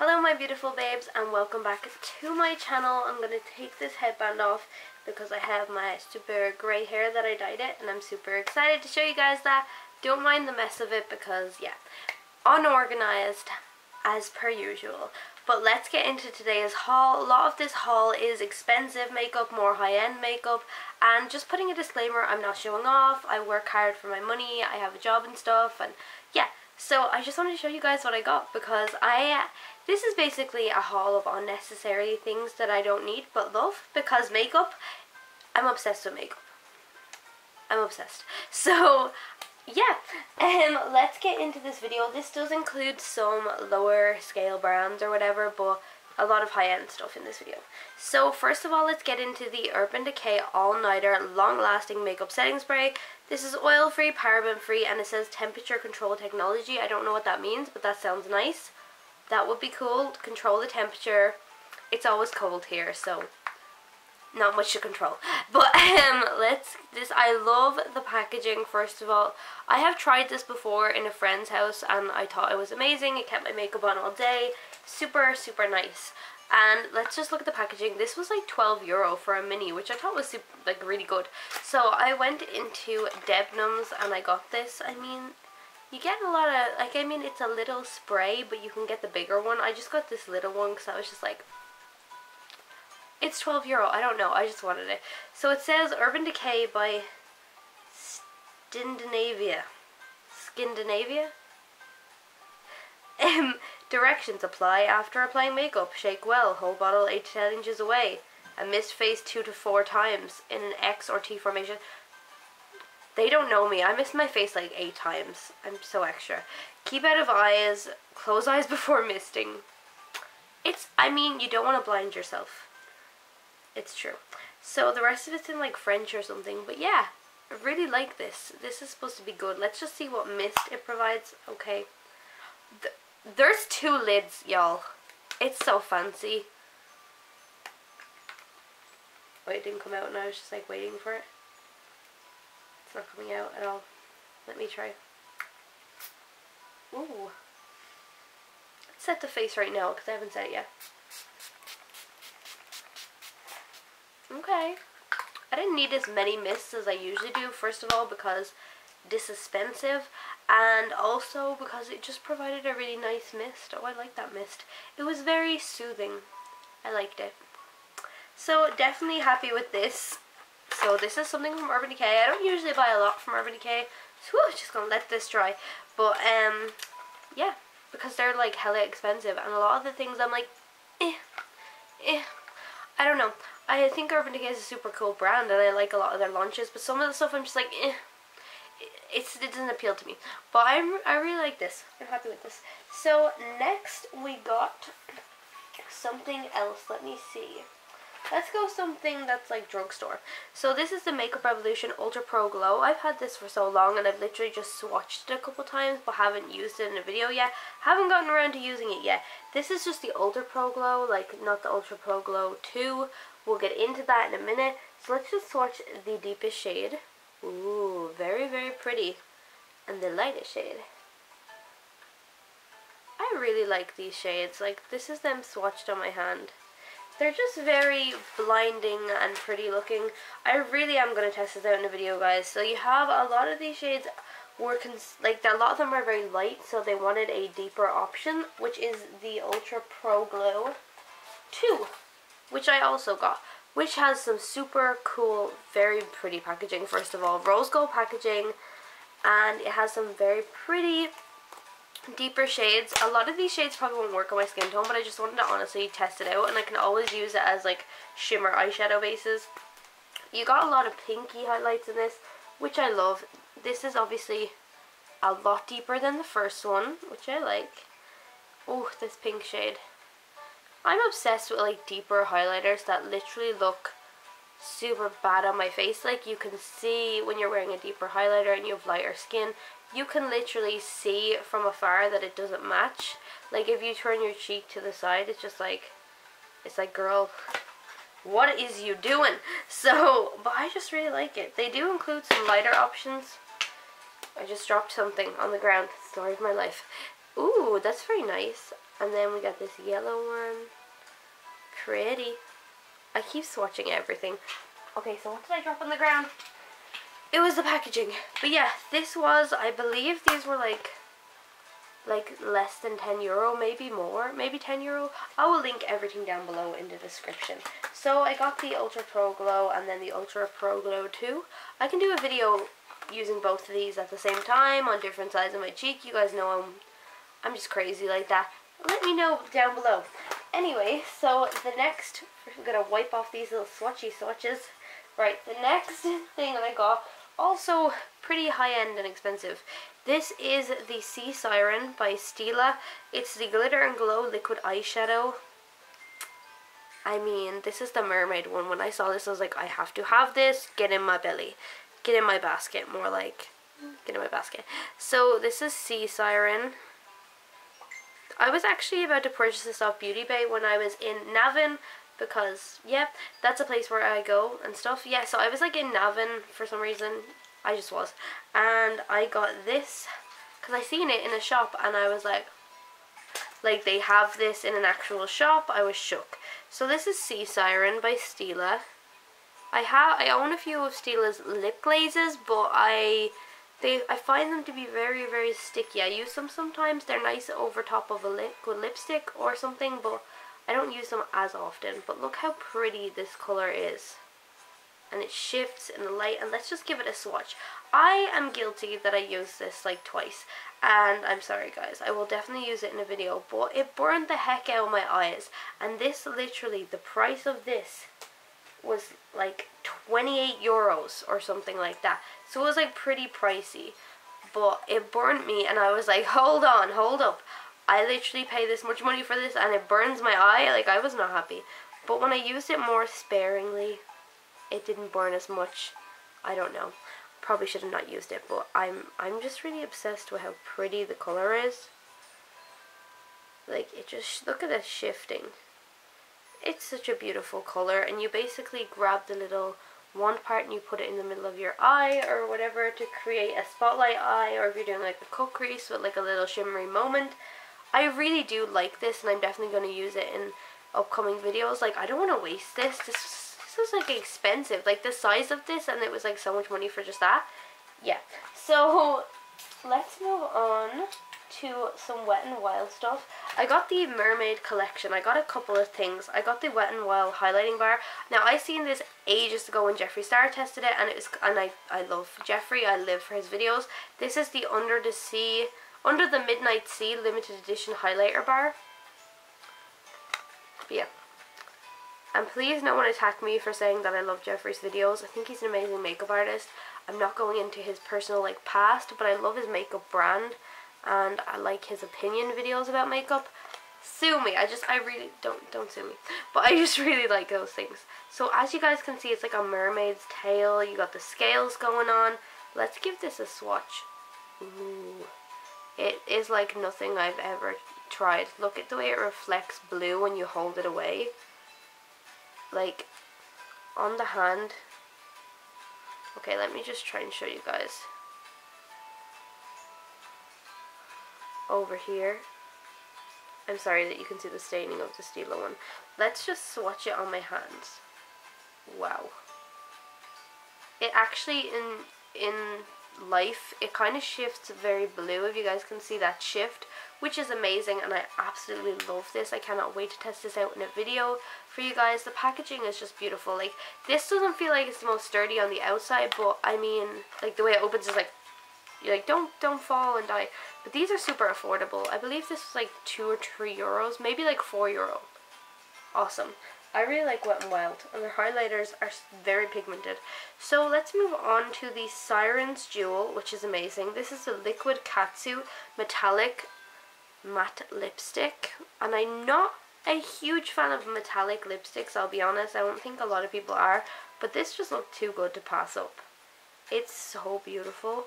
Hello my beautiful babes and welcome back to my channel. I'm going to take this headband off because I have my super grey hair that I dyed it and I'm super excited to show you guys that. Don't mind the mess of it because yeah, unorganized as per usual. But let's get into today's haul. A lot of this haul is expensive makeup, more high-end makeup, and just putting a disclaimer, I'm not showing off. I work hard for my money, I have a job and stuff, and yeah. So I just wanted to show you guys what I got because this is basically a haul of unnecessary things that I don't need but love, because makeup, I'm obsessed with makeup. I'm obsessed. So yeah, let's get into this video. This does include some lower scale brands or whatever, but a lot of high-end stuff in this video. So first of all, let's get into the Urban Decay All Nighter Long Lasting Makeup Setting Spray. This is oil free, paraben free, and it says temperature control technology. I don't know what that means, but that sounds nice. That would be cool, to control the temperature. It's always cold here, so not much to control. But I love the packaging. First of all, I have tried this before in a friend's house and I thought it was amazing. It kept my makeup on all day. Super nice. And let's just look at the packaging. This was like €12 for a mini, which I thought was super, like really good. So I went into Debenhams and I got this. I mean, you get a lot of, like, I mean, it's a little spray, but you can get the bigger one. I just got this little one because I was just like, it's €12. I don't know. I just wanted it. So it says Urban Decay by Skindinavia. Directions: apply after applying makeup. Shake well. Whole bottle 8 to 10 inches away. And mist face 2 to 4 times in an X or T formation. They don't know me. I missed my face like 8 times. I'm so extra. Keep out of eyes. Close eyes before misting. I mean, you don't want to blind yourself. It's true. So the rest of it's in like French or something. But yeah, I really like this. This is supposed to be good. Let's just see what mist it provides. Okay. There's 2 lids, y'all. It's so fancy. Oh, it didn't come out and I was just like waiting for it. It's not coming out at all. Let me try. Ooh. Let's set the face right now because I haven't set it yet. Okay. I didn't need as many mists as I usually do, first of all because this is expensive, and also because it just provided a really nice mist. Oh, I like that mist. It was very soothing. I liked it. So definitely happy with this. So this is something from Urban Decay. I don't usually buy a lot from Urban Decay, so I'm just gonna let this dry. But yeah, because they're like hella expensive, and a lot of the things I'm like, I don't know. I think Urban Decay is a super cool brand and I like a lot of their launches, but some of the stuff I'm just like, it doesn't appeal to me. But I really like this. I'm happy with this. So next we got something else. Let me see. Let's go something that's like drugstore. So this is the Makeup Revolution Ultra Pro Glow. I've had this for so long and I've literally just swatched it a couple times but haven't used it in a video yet. Haven't gotten around to using it yet. This is just the Ultra Pro Glow, like not the Ultra Pro Glow 2. We'll get into that in a minute. So let's just swatch the deepest shade. Ooh, very pretty. And the lightest shade. I really like these shades. Like, this is them swatched on my hand. They're just very blinding and pretty looking. I really am going to test this out in a video, guys. So you have a lot of these shades were a lot of them are very light, so they wanted a deeper option, which is the Ultra Pro Glow 2, which I also got, which has some super cool, very pretty packaging. First of all, rose gold packaging, and it has some very pretty deeper shades. A lot of these shades probably won't work on my skin tone, but I just wanted to honestly test it out, and I can always use it as like shimmer eyeshadow bases. You got a lot of pinky highlights in this, which I love. This is obviously a lot deeper than the first one, which I like. Oh, this pink shade. I'm obsessed with like deeper highlighters that literally look super bad on my face. Like, you can see when you're wearing a deeper highlighter and you have lighter skin, you can literally see from afar that it doesn't match. Like, if you turn your cheek to the side, it's just like, it's like, girl, what is you doing? So, but I just really like it. They do include some lighter options. I just dropped something on the ground. Story of my life. Ooh, that's very nice. And then we got this yellow one. Pretty. I keep swatching everything. Okay, so what did I drop on the ground? It was the packaging. But yeah, this was, I believe these were like less than €10, maybe more, maybe €10. I will link everything down below in the description. So I got the Ultra Pro Glow and then the Ultra Pro Glow 2. I can do a video using both of these at the same time on different sides of my cheek. You guys know I'm just crazy like that. Let me know down below. Anyway, so the next, I'm going to wipe off these little swatchy swatches. Right, the next thing I got, also pretty high-end and expensive. This is the Sea Siren by Stila. It's the Glitter and Glow Liquid Eyeshadow. I mean, this is the mermaid one. When I saw this, I was like, I have to have this. Get in my belly. Get in my basket. More like, get in my basket. So, this is Sea Siren. I was actually about to purchase this off Beauty Bay when I was in Navan. Because, yeah, that's a place where I go and stuff. Yeah, so I was like in Navan for some reason. I just was. And I got this because I seen it in a shop and I was like they have this in an actual shop. I was shook. So this is Sea Siren by Stila. I own a few of Stila's lip glazes, but I find them to be very, very sticky. I use them sometimes. They're nice over top of a liquid lipstick or something, but I don't use them as often. But look how pretty this color is. And it shifts in the light, and let's just give it a swatch. I am guilty that I used this like twice, and I'm sorry guys, I will definitely use it in a video, but it burned the heck out of my eyes. And this, literally, the price of this was like €28 or something like that, so it was like pretty pricey, but it burned me, and I was like, hold on, hold up, I literally pay this much money for this and it burns my eye. Like, I was not happy. But when I used it more sparingly, it didn't burn as much. I don't know. Probably should have not used it, but I'm just really obsessed with how pretty the color is. Like, it just, look at it shifting. It's such a beautiful color, and you basically grab the little one part and you put it in the middle of your eye or whatever to create a spotlight eye, or if you're doing like a cut crease with like a little shimmery moment. I really do like this, and I'm definitely going to use it in upcoming videos. Like, I don't want to waste this. This is like expensive, like the size of this, and it was like so much money for just that. Yeah, so let's move on to some Wet n Wild stuff. I got the Mermaid collection. I got a couple of things. I got the Wet n Wild highlighting bar. Now, I seen this ages ago when Jeffree Star tested it, and I love Jeffree. I live for his videos. This is the Under the Midnight Sea limited edition highlighter bar. But yeah. And please no one attack me for saying that I love Jeffree's videos. I think he's an amazing makeup artist. I'm not going into his personal like past, but I love his makeup brand, and I like his opinion videos about makeup. Sue me. I really don't sue me. But I just really like those things. So as you guys can see, it's like a mermaid's tail. You got the scales going on. Let's give this a swatch. Ooh. It is like nothing I've ever tried. Look at the way it reflects blue when you hold it away. Like, on the hand. Okay, let me just try and show you guys. Over here. I'm sorry that you can see the staining of the Stila one. Let's just swatch it on my hands. Wow. It actually, in life, it kind of shifts very blue, if you guys can see that shift, which is amazing, and I absolutely love this. I cannot wait to test this out in a video for you guys. The packaging is just beautiful. Like, this doesn't feel like it's the most sturdy on the outside, but I mean, like, the way it opens is like, you're like, don't fall and die. But these are super affordable. I believe this was like €2 or €3, maybe like €4. Awesome. I really like Wet n Wild, and their highlighters are very pigmented. So let's move on to the Siren's Jewel, which is amazing. This is the Liquid Katsu Metallic Matte Lipstick, and I'm not a huge fan of metallic lipsticks, I'll be honest. I don't think a lot of people are, but this just looked too good to pass up. It's so beautiful.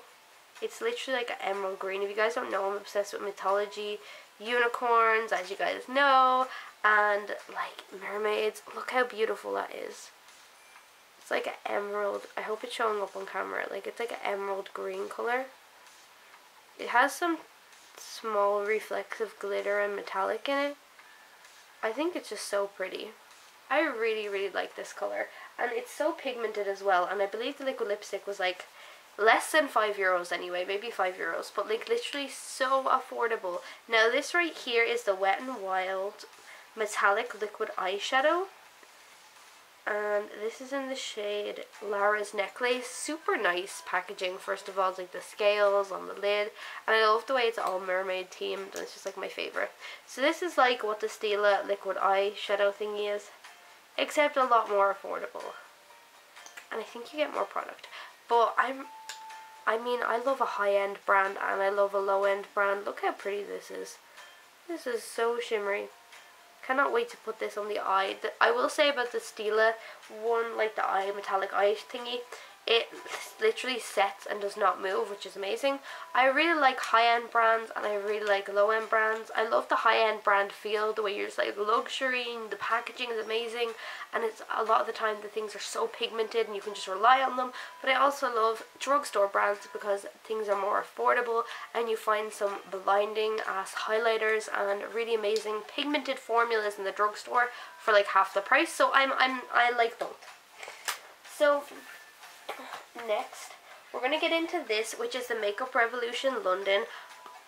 It's literally like an emerald green. If you guys don't know, I'm obsessed with mythology, unicorns, as you guys know, and like mermaids. Look how beautiful that is. It's like an emerald. I hope it's showing up on camera. Like, it's like an emerald green color. It has some small reflexive glitter and metallic in it. I think it's just so pretty. I really, really like this color. And it's so pigmented as well. And I believe the liquid lipstick was like less than €5 anyway, maybe €5, but like literally so affordable. Now this right here is the Wet n Wild metallic liquid eyeshadow, and this is in the shade Lara's Necklace. Super nice packaging. First of all, it's like the scales on the lid, and I love the way it's all mermaid themed, and it's just like my favorite. So this is like what the Stila liquid eyeshadow thingy is, except a lot more affordable, and I think you get more product. But I mean, I love a high-end brand and I love a low-end brand. Look how pretty this is. This is so shimmery. Cannot wait to put this on the eye. I will say about the Stila one, like the eye metallic eye thingy, it literally sets and does not move, which is amazing. I really like high-end brands and I really like low-end brands. I love the high-end brand feel, the way you're just like luxury, and the packaging is amazing, and it's a lot of the time the things are so pigmented and you can just rely on them. But I also love drugstore brands because things are more affordable and you find some blinding ass highlighters and really amazing pigmented formulas in the drugstore for like half the price. So I like both. So next, we're going to get into this, which is the Makeup Revolution London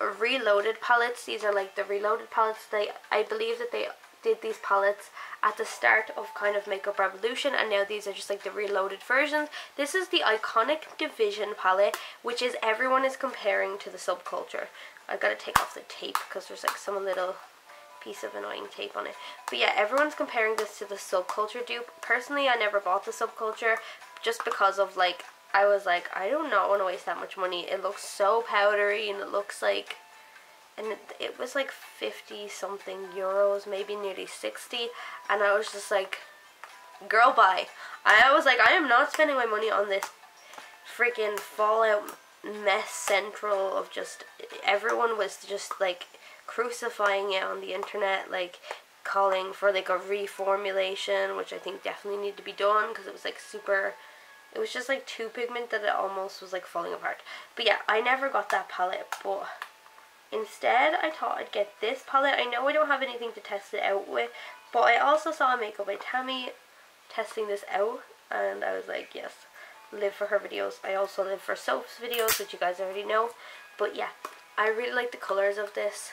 Reloaded palettes. These are like the Reloaded palettes. I believe that they did these palettes at the start of kind of Makeup Revolution, and now these are just like the reloaded versions. This is the Iconic Division palette, which is everyone is comparing to the Subculture. I've got to take off the tape because there's like some little piece of annoying tape on it. But yeah, everyone's comparing this to the Subculture dupe. Personally, I never bought the Subculture just because of like, I was like, I do not want to waste that much money. It looks so powdery, and it looks like, and it was like 50 something euros, maybe nearly 60, and I was just like, girl, bye. I was like, I am not spending my money on this freaking Fallout mess central of just, everyone was just like crucifying it on the internet, like calling for like a reformulation, which I think definitely needed to be done because it was like super, it was just like too pigment that it almost was like falling apart. But yeah, I never got that palette, but instead I thought I'd get this palette. I know I don't have anything to test it out with, but I also saw Makeup by Tammy testing this out, and I was like, yes, live for her videos. I also live for Soph's videos, which you guys already know. But yeah, I really like the colours of this.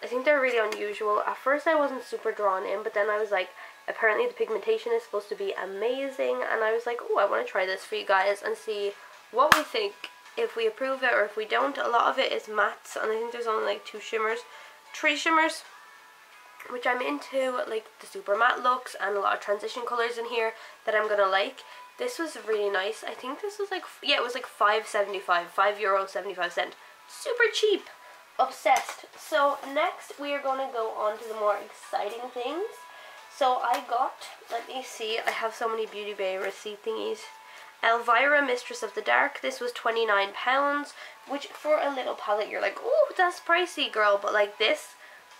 I think they're really unusual. At first I wasn't super drawn in, but then I was like, apparently the pigmentation is supposed to be amazing, and I was like, oh, I want to try this for you guys and see what we think, if we approve it or if we don't. A lot of it is mattes, and I think there's only like 3 shimmers, which I'm into, like the super matte looks and a lot of transition colours in here that I'm gonna like. This was really nice. I think this was like, yeah, it was like €5.75, €5.75. Super cheap. Obsessed. So next we are going to go on to the more exciting things. So I got, let me see, I have so many Beauty Bay receipt thingies. Elvira, Mistress of the Dark. This was £29, which for a little palette you're like, oh, that's pricey, girl. But like this,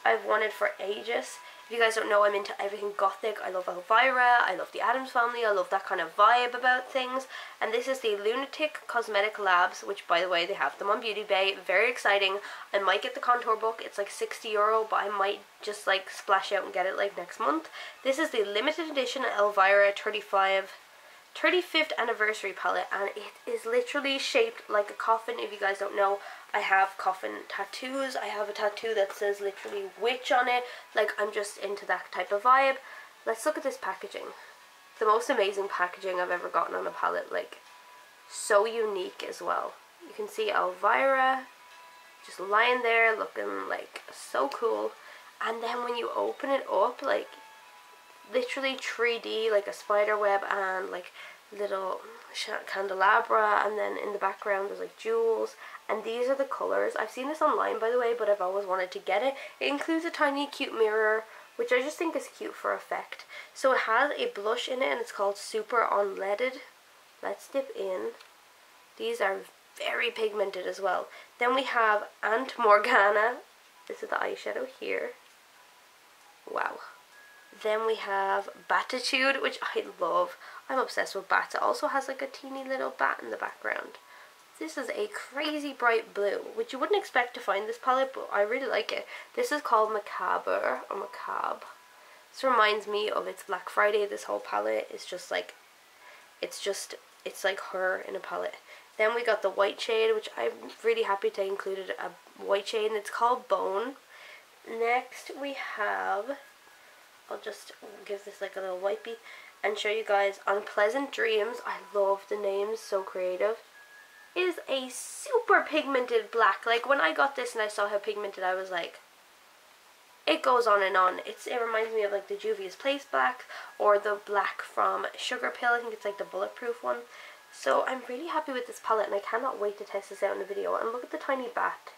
I've wanted for ages. If you guys don't know, I'm into everything gothic. I love Elvira, I love the Addams Family, I love that kind of vibe about things. And this is the Lunatic Cosmetic Labs, which by the way, they have them on Beauty Bay. Very exciting. I might get the contour book. It's like €60, but I might just like splash out and get it like next month. This is the limited edition Elvira 35th anniversary palette, and it is literally shaped like a coffin. If you guys don't know, I have coffin tattoos. I have a tattoo that says literally witch on it. Like, I'm just into that type of vibe. Let's look at this packaging. The most amazing packaging I've ever gotten on a palette. Like, so unique as well. You can see Elvira just lying there looking like so cool, and then when you open it up, like literally 3D, like a spider web and like little candelabra, and then in the background there's like jewels, and these are the colours. I've seen this online, by the way, but I've always wanted to get it. It includes a tiny cute mirror, which I just think is cute for effect. So it has a blush in it, and it's called Super Unleaded. Let's dip in. These are very pigmented as well. Then we have Aunt Morgana. This is the eyeshadow here. Wow. Then we have Batitude, which I love. I'm obsessed with bats. It also has like a teeny little bat in the background. This is a crazy bright blue, which you wouldn't expect to find this palette, but I really like it. This is called Macabre, or Macabre. This reminds me of It's Black Friday. This whole palette is just like, it's like her in a palette. Then we got the white shade, which I'm really happy to included a white shade, and it's called Bone. Next we have, I'll just give this like a little wipey and show you guys, Unpleasant Dreams. I love the names, so creative. Is a super pigmented black. Like when I got this and I saw how pigmented, I was like, it goes on and on. It reminds me of like the Juvia's Place black or the black from Sugar Pill. I think it's like the bulletproof one. So I'm really happy with this palette and I cannot wait to test this out in the video. And look at the tiny bat.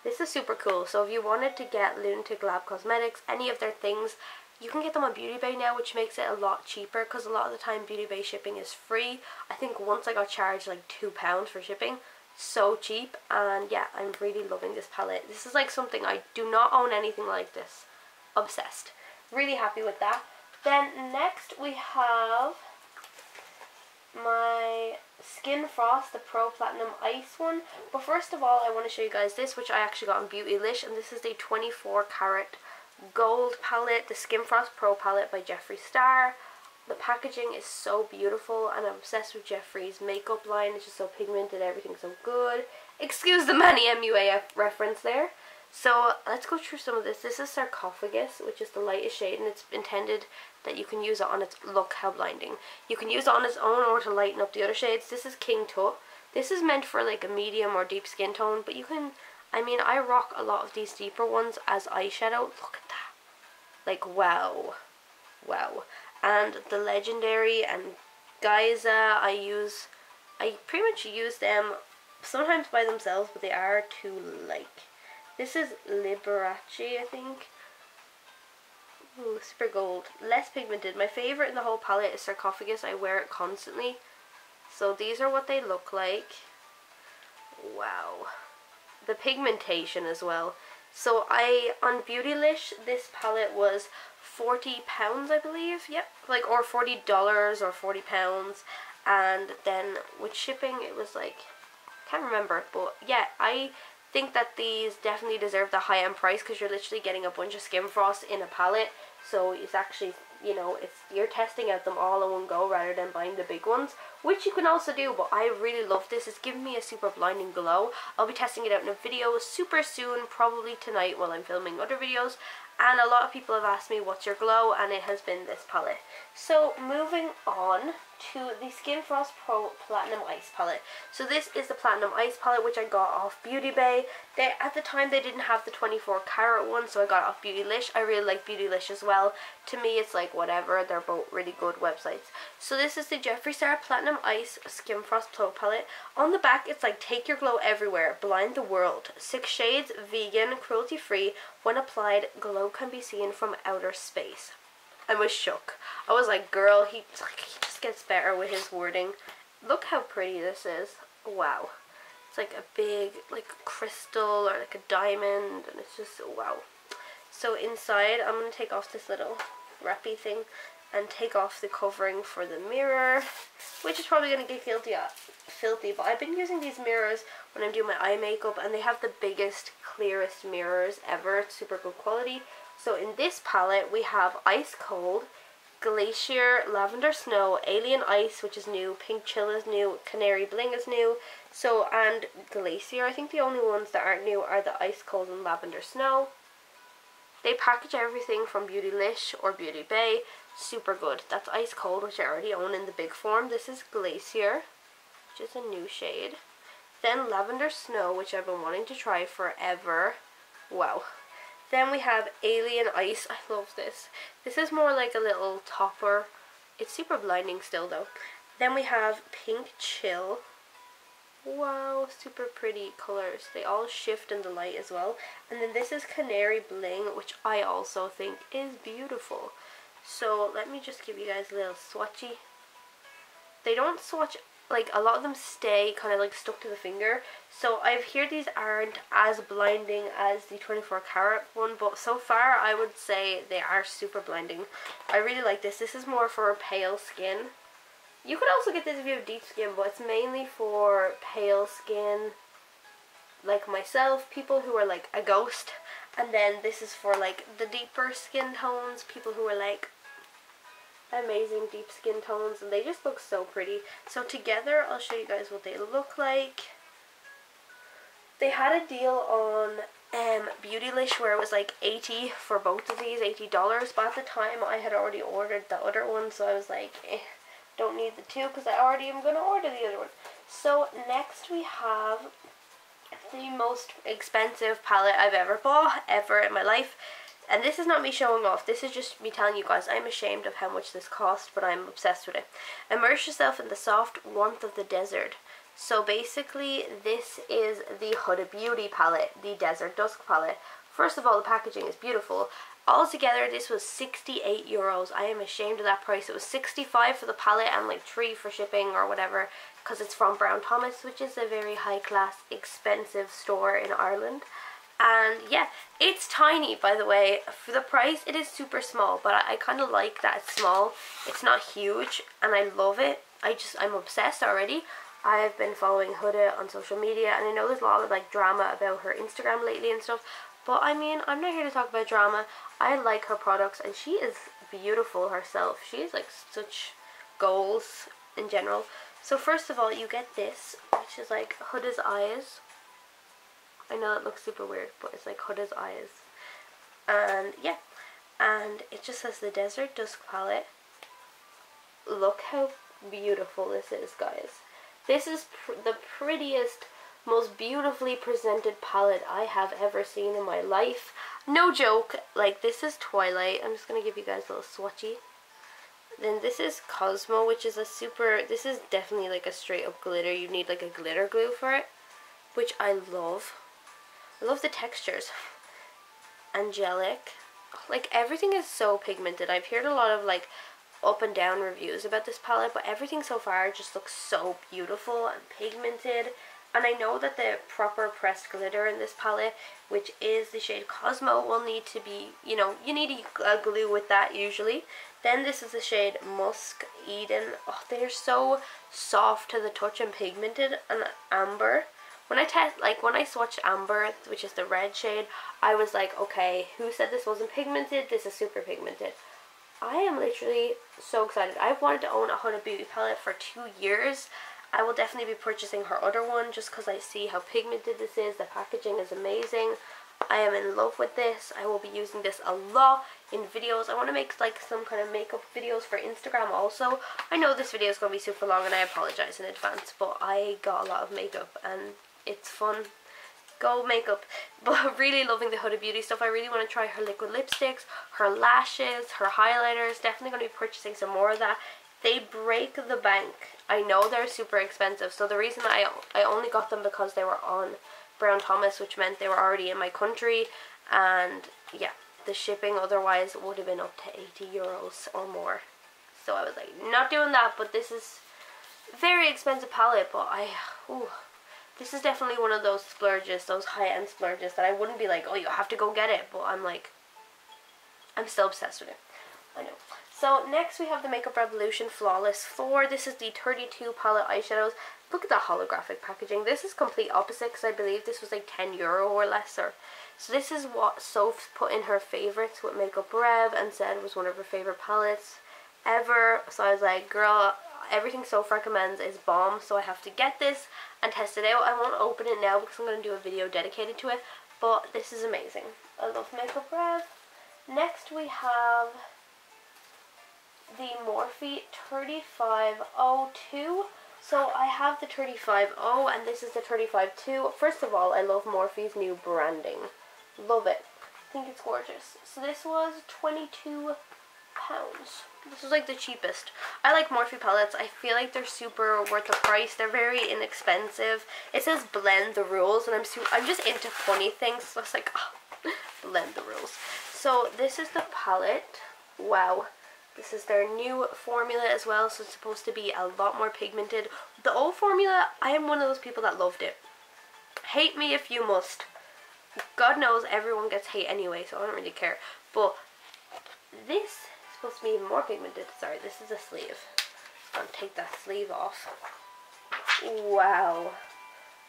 This is super cool. So if you wanted to get Lunatic Lab Cosmetics, any of their things, you can get them on Beauty Bay now, which makes it a lot cheaper because a lot of the time Beauty Bay shipping is free. I think once I got charged like £2 for shipping. So cheap. And yeah, I'm really loving this palette. This is like something, I do not own anything like this. Obsessed. Really happy with that. Then next we have my Skin Frost, the Pro Platinum Ice one. But first of all, I want to show you guys this, which I actually got on Beautylish, and this is the 24 karat gold palette, the Skin Frost Pro palette by Jeffree Star. The packaging is so beautiful, and I'm obsessed with Jeffree's makeup line. It's just so pigmented, everything's so good. Excuse the Manny MUA reference there. So let's go through some of this. This is Sarcophagus, which is the lightest shade, and it's intended that you can use it on its, look how blinding. You can use it on its own or to lighten up the other shades. This is King Tut. This is meant for like a medium or deep skin tone, but you can, I mean, I rock a lot of these deeper ones as eyeshadow. Look at that. Like, wow. Wow. And the Legendary and Giza, I pretty much use them sometimes by themselves, but they are too like. This is Liberace, I think. Ooh, super gold. Less pigmented. My favourite in the whole palette is Sarcophagus. I wear it constantly. So these are what they look like. Wow. The pigmentation as well. So on Beautylish, this palette was £40, I believe. Yep. Like, or $40 or £40. And then with shipping, it was like, can't remember. But yeah, I think that these definitely deserve the high-end price because you're literally getting a bunch of Skin Frost in a palette. So it's actually, you know, you're testing out them all in one go rather than buying the big ones, which you can also do. But I really love this. It's giving me a super blinding glow. I'll be testing it out in a video super soon, probably tonight while I'm filming other videos. And a lot of people have asked me what's your glow, and it has been this palette. So moving on to the Skin Frost Pro Platinum Ice palette. So this is the Platinum Ice palette, which I got off Beauty Bay. At the time they didn't have the 24 karat one, so I got it off Beautylish. I really like Beautylish as well. To me it's like whatever, they're both really good websites. So this is the Jeffree Star Platinum Ice Skin Frost Pro palette. On the back it's like, take your glow everywhere, blind the world. 6 shades, vegan, cruelty free. When applied, glow can be seen from outer space. I was shook. I was like, girl, he just gets better with his wording. Look how pretty this is. Wow. It's like a big, like, crystal or like a diamond, and it's just, wow. So inside, I'm going to take off this little wrappy thing and take off the covering for the mirror, which is probably going to get filthy, but I've been using these mirrors when I'm doing my eye makeup, and they have the biggest, clearest mirrors ever. It's super good quality. So in this palette we have Ice Cold, Glacier, Lavender Snow, Alien Ice, which is new, Pink Chill is new, Canary Bling is new, so, and Glacier. I think the only ones that aren't new are the Ice Cold and Lavender Snow. They package everything from Beautylish or Beauty Bay. Super good. That's Ice Cold, which I already own in the big form. This is Glacier, which is a new shade. Then Lavender Snow, which I've been wanting to try forever. Wow. Then we have Alien Ice. I love this. This is more like a little topper. It's super blinding still though. Then we have Pink Chill. Wow, super pretty colors. They all shift in the light as well. And then this is Canary Bling, which I also think is beautiful. So let me just give you guys a little swatchy. They don't swatch, like a lot of them stay kind of like stuck to the finger. So I hear these aren't as blinding as the 24 karat one, but so far I would say they are super blinding. I really like this. This is more for pale skin. You could also get this if you have deep skin, but it's mainly for pale skin, like myself, people who are like a ghost. And then this is for like the deeper skin tones, people who are like amazing deep skin tones, and they just look so pretty. So together I'll show you guys what they look like. They had a deal on Beautylish where it was like $80 for both of these, $80, but at the time I had already ordered the other one, so I was like, don't need the two because I already am going to order the other one. So next we have the most expensive palette I've ever bought, ever in my life. And this is not me showing off, this is just me telling you guys I'm ashamed of how much this cost, but I'm obsessed with it. Immerse yourself in the soft warmth of the desert. So basically this is the Huda Beauty palette, the Desert Dusk palette. First of all, the packaging is beautiful. Altogether this was €68. I am ashamed of that price. It was $65 for the palette and like $3 for shipping or whatever, because it's from Brown Thomas, which is a very high class expensive store in Ireland. And yeah, it's tiny, by the way. For the price it is super small, but I kind of like that it's small. It's not huge and I love it. I'm obsessed already. I've been following Huda on social media, and I know there's a lot of like drama about her Instagram lately and stuff, but I mean, I'm not here to talk about drama. I like her products and she is beautiful herself. She has like such goals in general. So first of all, you get this, which is like Huda's eyes. I know that looks super weird, but it's like Huda's eyes. And yeah, and it just says the Desert Dusk palette. Look how beautiful this is, guys. This is the prettiest, most beautifully presented palette I have ever seen in my life. No joke, like this is Twilight. I'm just going to give you guys a little swatchy. Then this is Cosmo, which is a super, this is definitely like a straight up glitter. You need like a glitter glue for it, which I love. I love the textures. Angelic. Like everything is so pigmented. I've heard a lot of like up and down reviews about this palette, but everything so far just looks so beautiful and pigmented. And I know that the proper pressed glitter in this palette, which is the shade Cosmo, will need to be, you know, you need a glue with that usually. Then this is the shade Musk Eden. Oh, they're so soft to the touch and pigmented. And Amber. When I swatched Amber, which is the red shade, I was like, okay, who said this wasn't pigmented? This is super pigmented. I am literally so excited. I've wanted to own a Huda Beauty palette for 2 years. I will definitely be purchasing her other one just because I see how pigmented this is. The packaging is amazing. I am in love with this. I will be using this a lot in videos. I want to make like some kind of makeup videos for Instagram also. I know this video is going to be super long and I apologize in advance, but I got a lot of makeup and it's fun. Go makeup. But really loving the Huda Beauty stuff. I really want to try her liquid lipsticks, her lashes, her highlighters. Definitely going to be purchasing some more of that. They break the bank. I know they're super expensive, so the reason I only got them because they were on Brown Thomas, which meant they were already in my country, and yeah, the shipping otherwise would have been up to €80 or more. So I was like, not doing that. But this is very expensive palette, but this is definitely one of those splurges, those high-end splurges that I wouldn't be like, oh, you have to go get it, but I'm like, I'm still obsessed with it. I know. So next we have the Makeup Revolution Flawless 4. This is the 32 palette eyeshadows. Look at the holographic packaging. This is complete opposite because I believe this was like €10 or lesser. So this is what Soph put in her favorites with Makeup Rev and said was one of her favorite palettes ever. So I was like, girl, everything Soph recommends is bomb, so I have to get this and test it out. I won't open it now because I'm going to do a video dedicated to it, but this is amazing. I love Makeup Rev. Next we have the Morphe 3502. So I have the 35.0 and this is the 35.2. First of all, I love Morphe's new branding. Love it. I think it's gorgeous. So this was £22. This is like the cheapest. I like Morphe palettes. I feel like they're super worth the price. They're very inexpensive. It says blend the rules, and I'm just into funny things. So it's like, oh, blend the rules. So this is the palette. Wow. This is their new formula as well, so it's supposed to be a lot more pigmented. The old formula, I am one of those people that loved it. Hate me if you must. God knows everyone gets hate anyway, so I don't really care. But this is supposed to be even more pigmented. Sorry, this is a sleeve. I'll take that sleeve off. Wow.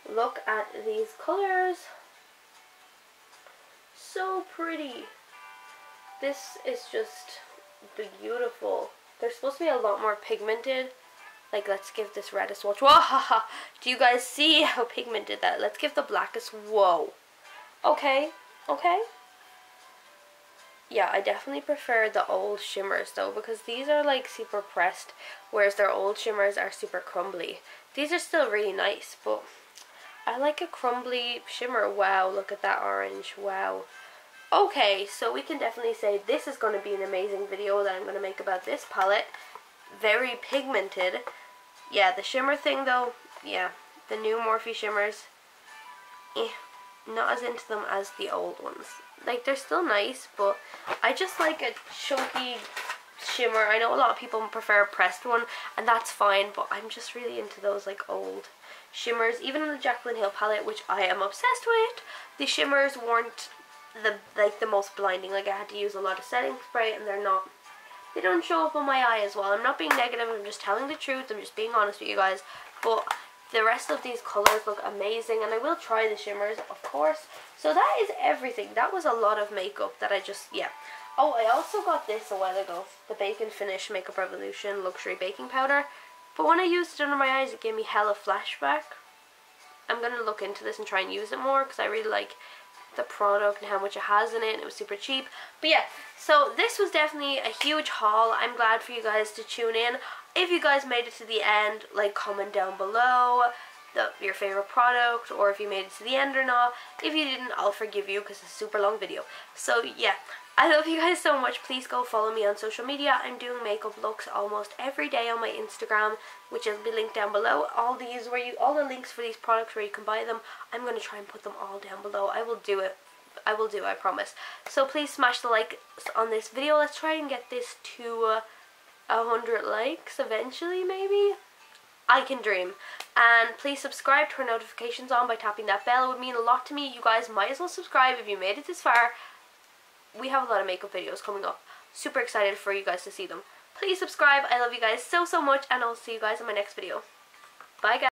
Look at these colors. So pretty. This is just beautiful. They're supposed to be a lot more pigmented. Like, let's give this red a swatch. Whoa! Do you guys see how pigmented that? Let's give the blackest. Whoa. Okay. Okay. Yeah, I definitely prefer the old shimmers though, because these are like super pressed, whereas their old shimmers are super crumbly. These are still really nice, but I like a crumbly shimmer. Wow, look at that orange. Wow. Okay, so we can definitely say this is going to be an amazing video that I'm going to make about this palette. Very pigmented. Yeah, the shimmer thing though, yeah, the new Morphe shimmers, not as into them as the old ones. Like, they're still nice, but I just like a chunky shimmer. I know a lot of people prefer a pressed one, and that's fine, but I'm just really into those like old shimmers. Even in the Jaclyn Hill palette, which I am obsessed with, the shimmers weren't the most blinding. Like, I had to use a lot of setting spray, and they don't show up on my eye as well. I'm not being negative, I'm just telling the truth, I'm just being honest with you guys. But the rest of these colors look amazing, and I will try the shimmers, of course. So that is everything. That was a lot of makeup that I just, yeah. Oh, I also got this a while ago, the Bacon Finish Makeup Revolution Luxury Baking Powder. But when I used it under my eyes, it gave me hella flashback. I'm going to look into this and try and use it more, because I really like the product and how much it has in it, and it was super cheap. But yeah, so this was definitely a huge haul. I'm glad for you guys to tune in. If you guys made it to the end, like, comment down below your favorite product, or if you made it to the end or not. If you didn't, I'll forgive you because it's a super long video. So yeah, I love you guys so much. Please go follow me on social media. I'm doing makeup looks almost every day on my Instagram, which will be linked down below. All the links for these products where you can buy them, I'm going to try and put them all down below. I will do it. I promise. So please smash the like on this video. Let's try and get this to 100 likes eventually, maybe. I can dream. And please subscribe, turn notifications on by tapping that bell. It would mean a lot to me. You guys might as well subscribe if you made it this far. We have a lot of makeup videos coming up. Super excited for you guys to see them. Please subscribe. I love you guys so much, and I'll see you guys in my next video. Bye guys.